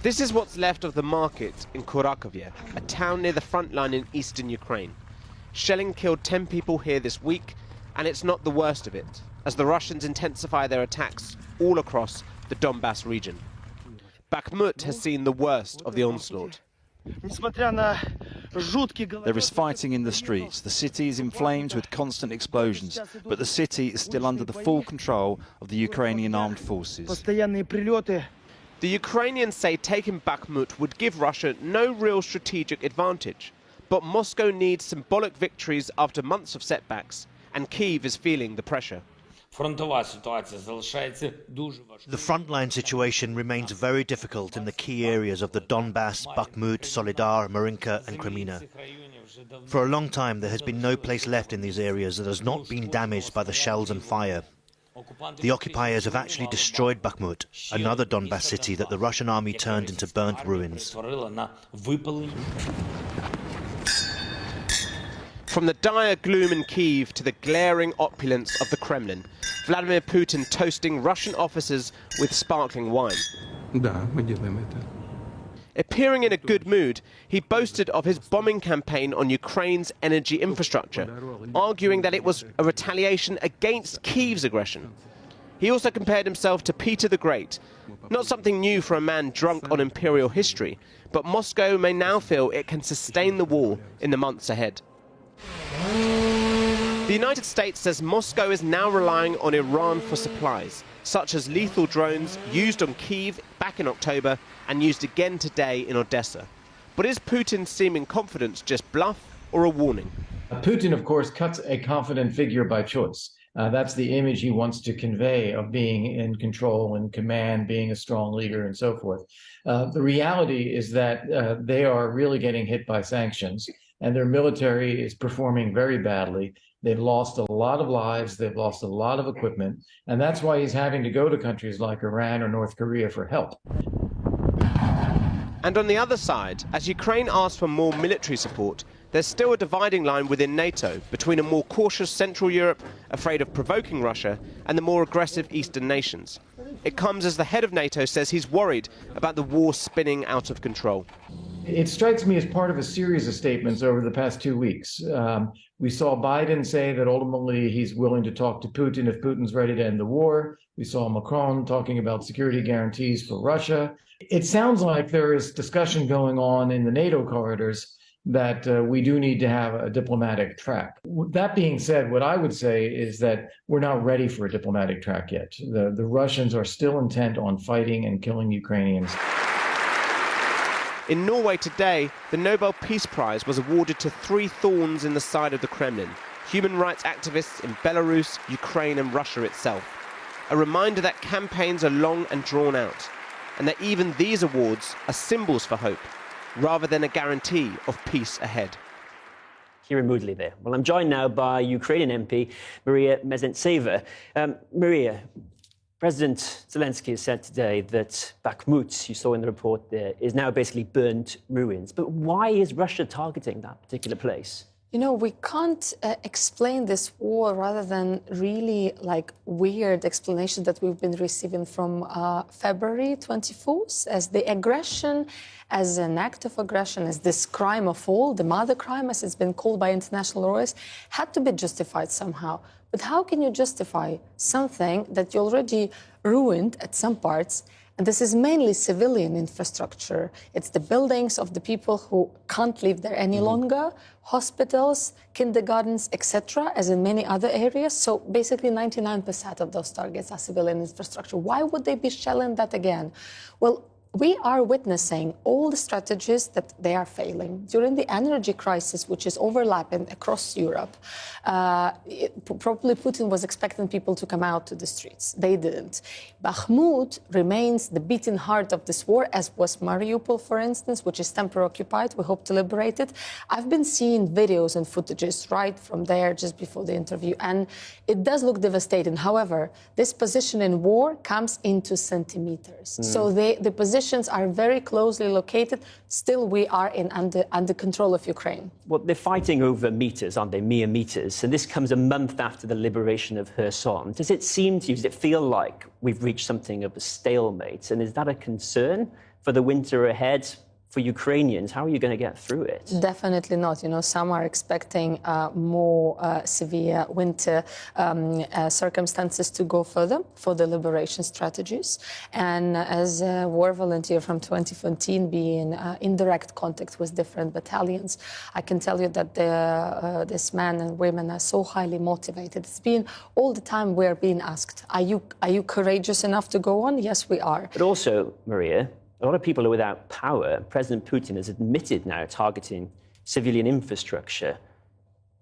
This is what's left of the market in Kurakovye, a town near the front line in eastern Ukraine. Shelling killed 10 people here this week, and it's not the worst of it, as the Russians intensify their attacks all across the Donbas region. Bakhmut has seen the worst of the onslaught. There is fighting in the streets. The city is in flames with constant explosions, but the city is still under the full control of the Ukrainian armed forces. The Ukrainians say taking Bakhmut would give Russia no real strategic advantage, but Moscow needs symbolic victories after months of setbacks, and Kyiv is feeling the pressure. The frontline situation remains very difficult in the key areas of the Donbas, Bakhmut, Solidar, Marinka and Kreminna. For a long time there has been no place left in these areas that has not been damaged by the shells and fire. The occupiers have actually destroyed Bakhmut, another Donbas city that the Russian army turned into burnt ruins. From the dire gloom in Kyiv to the glaring opulence of the Kremlin, Vladimir Putin toasting Russian officers with sparkling wine. Appearing in a good mood, he boasted of his bombing campaign on Ukraine's energy infrastructure, arguing that it was a retaliation against Kyiv's aggression. He also compared himself to Peter the Great, not something new for a man drunk on imperial history, but Moscow may now feel it can sustain the war in the months ahead. The United States says Moscow is now relying on Iran for supplies, such as lethal drones used on Kyiv back in October and used again today in Odessa. But is Putin's seeming confidence just bluff or a warning? Putin, of course, cuts a confident figure by choice. That's the image he wants to convey of being in control and command, being a strong leader and so forth. The reality is that they are really getting hit by sanctions, and their military is performing very badly. They've lost a lot of lives, they've lost a lot of equipment, and that's why he's having to go to countries like Iran or North Korea for help. And on the other side, as Ukraine asks for more military support, there's still a dividing line within NATO between a more cautious Central Europe, afraid of provoking Russia, and the more aggressive Eastern nations. It comes as the head of NATO says he's worried about the war spinning out of control. It strikes me as part of a series of statements over the past 2 weeks. We saw Biden say that ultimately he's willing to talk to Putin if Putin's ready to end the war. We saw Macron talking about security guarantees for Russia. It sounds like there is discussion going on in the NATO corridors that we do need to have a diplomatic track. That being said, what I would say is that we're not ready for a diplomatic track yet. The Russians are still intent on fighting and killing Ukrainians. In Norway today, the Nobel Peace Prize was awarded to 3 thorns in the side of the Kremlin: human rights activists in Belarus, Ukraine and Russia itself. A reminder that campaigns are long and drawn out, and that even these awards are symbols for hope, rather than a guarantee of peace ahead. Here moodily there. Well, I'm joined now by Ukrainian MP Maria Mezentseva. Maria, President Zelensky has said today that Bakhmut, you saw in the report there, is now basically burnt ruins. But why is Russia targeting that particular place? You know, we can't explain this war rather than really weird explanations that we've been receiving from February 24th as the aggression, as an act of aggression, as this crime of all, the mother crime, as it's been called by international lawyers, had to be justified somehow. But how can you justify something that you already ruined at some parts? And this is mainly civilian infrastructure. It's the buildings of the people who can't live there any longer, hospitals, kindergartens, etc., as in many other areas. So basically 99% of those targets are civilian infrastructure. Why would they be shelling that again? Well, we are witnessing all the strategies that they are failing. During the energy crisis, which is overlapping across Europe, probably Putin was expecting people to come out to the streets. They didn't. Bakhmut remains the beating heart of this war, as was Mariupol, for instance, which is temporarily occupied. We hope to liberate it. I've been seeing videos and footages right from there just before the interview, and it does look devastating. However, this position in war comes into centimeters. So the positions are very closely located. Still, we are under control of Ukraine. Well, they're fighting over meters, aren't they? Mere meters. And this comes a month after the liberation of Kherson. Does it seem to you, does it feel like we've reached something of a stalemate? And is that a concern for the winter ahead for Ukrainians? How are you going to get through it? Definitely not. You know, some are expecting more severe winter circumstances to go further for the liberation strategies. And as a war volunteer from 2014, being in direct contact with different battalions, I can tell you that these men and women are so highly motivated. It's been all the time we're being asked, are you courageous enough to go on? Yes, we are. But also, Maria, a lot of people are without power. President Putin has admitted now targeting civilian infrastructure.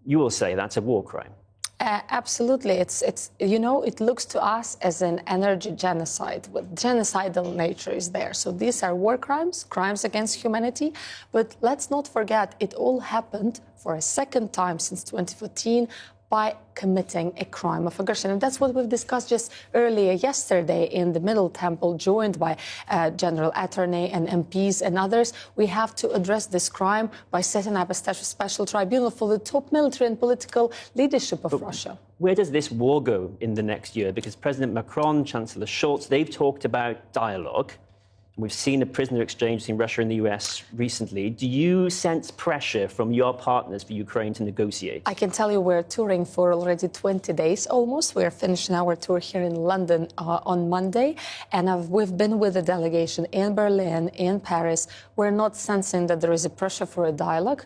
You will say that's a war crime. Absolutely. It's you know, it looks to us as an energy genocide. But genocidal nature is there. So these are war crimes, crimes against humanity. But let's not forget, it all happened for a second time since 2014 by committing a crime of aggression. And that's what we've discussed just earlier yesterday in the Middle Temple, joined by General Attorney and MPs and others. We have to address this crime by setting up a special tribunal for the top military and political leadership of Russia. Where does this war go in the next year? Because President Macron, Chancellor Scholz, they've talked about dialogue. We've seen a prisoner exchange between Russia and the US recently. Do you sense pressure from your partners for Ukraine to negotiate? I can tell you we're touring for already 20 days almost. We're finishing our tour here in London on Monday. And we've been with a delegation in Berlin, in Paris. We're not sensing that there is a pressure for a dialogue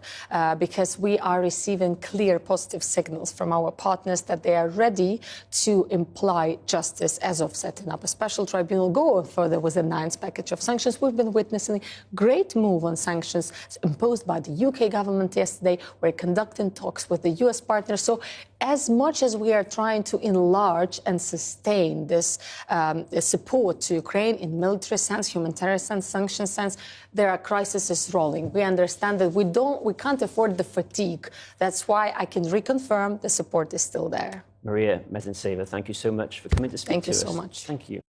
because we are receiving clear positive signals from our partners that they are ready to imply justice as of setting up a special tribunal, go further with a ninth package of sanctions. We've been witnessing a great move on sanctions imposed by the UK government yesterday. We're conducting talks with the US partners. So as much as we are trying to enlarge and sustain this support to Ukraine in military sense, humanitarian sense, sanction sense, there are crises rolling. We understand that we can't afford the fatigue. That's why I can reconfirm the support is still there. Maria Mezentseva, thank you so much for coming to speak to us. Thank you so much. Thank you.